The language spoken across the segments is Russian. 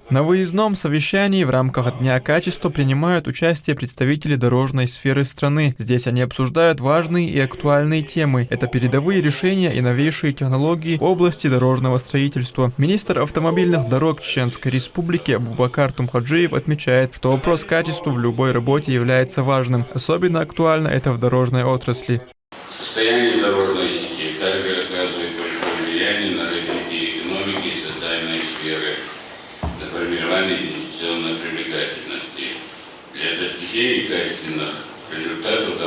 На выездном совещании в рамках Дня качества принимают участие представители дорожной сферы страны. Здесь они обсуждают важные и актуальные темы. Это передовые решения и новейшие технологии в области дорожного строительства. Министр автомобильных дорог Чеченской Республики Абубакар Тумхаджиев отмечает, что вопрос качества в любой работе является важным. Особенно актуально это в дорожной отрасли. Состояние дорожной сети также оказывает большое влияние на развитие экономики и социальной сферы, на формирование инвестиционной привлекательности. Для достижения качественных результатов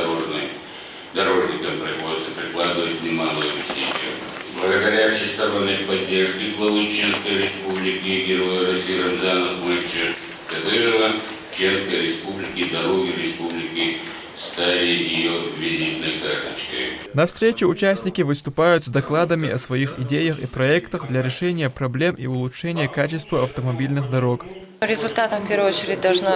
дорожникам приходится прикладывать немалые усилия. Благодаря всесторонней поддержке главы Чеченской Республики героя России Рамзана Ахматовича Кадырова, Чеченской Республики, дороги республики стали ее визитной карточкой. На встрече участники выступают с докладами о своих идеях и проектах для решения проблем и улучшения качества автомобильных дорог. Результатом, в первую очередь, должно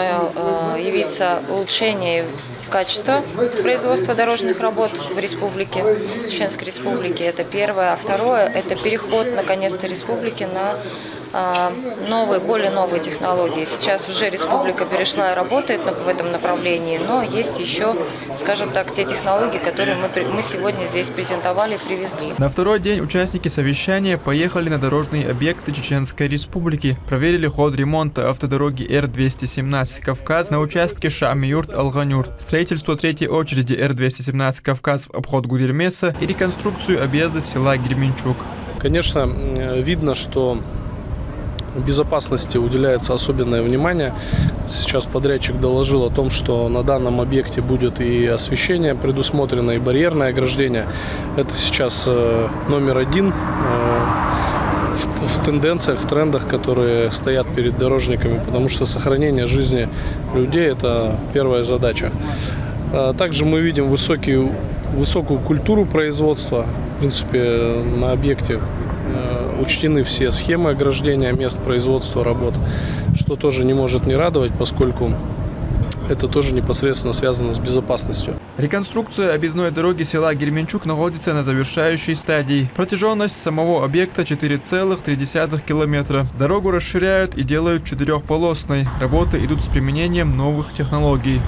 явиться улучшение качества производства дорожных работ в республике, Чеченской Республике. Это первое. А второе – это переход, наконец-то, республики на новые, более новые технологии. Сейчас уже республика перешла и работает в этом направлении, но есть еще, скажем так, те технологии, которые мы сегодня здесь презентовали и привезли. На второй день участники совещания поехали на дорожные объекты Чеченской Республики, проверили ход ремонта автодороги Р-217 «Кавказ» на участке Шамиюрт-Алганюрт, строительство третьей очереди Р-217 «Кавказ» в обход Гудермеса и реконструкцию объезда села Герменчук. Конечно, видно, что безопасности уделяется особенное внимание. Сейчас подрядчик доложил о том, что на данном объекте будет и освещение предусмотрено, и барьерное ограждение. Это сейчас номер один в тенденциях, в трендах, которые стоят перед дорожниками, потому что сохранение жизни людей – это первая задача. Также мы видим высокую культуру производства. В принципе, на объекте учтены все схемы ограждения мест производства работ, что тоже не может не радовать, поскольку это тоже непосредственно связано с безопасностью. Реконструкция объездной дороги села Герменчук находится на завершающей стадии. Протяженность самого объекта 4,3 километра. Дорогу расширяют и делают четырехполосной. Работы идут с применением новых технологий.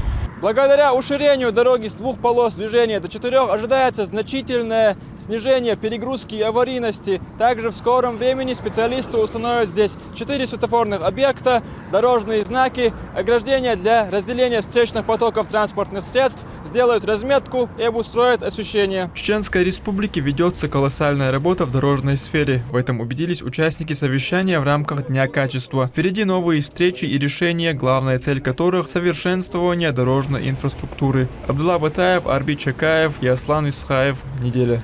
Благодаря уширению дороги с 2 полос движения до 4 ожидается значительное снижение перегрузки и аварийности. Также в скором времени специалисты установят здесь 4 светофорных объекта, дорожные знаки, ограждения для разделения встречных потоков транспортных средств, сделают разметку и обустроят освещение. В Чеченской Республике ведется колоссальная работа в дорожной сфере. В этом убедились участники совещания в рамках Дня качества. Впереди новые встречи и решения, главная цель которых – совершенствование дорожной инфраструктуры. Абдулла Батаев, Арби Чакаев и Аслан Исхаев. Неделя.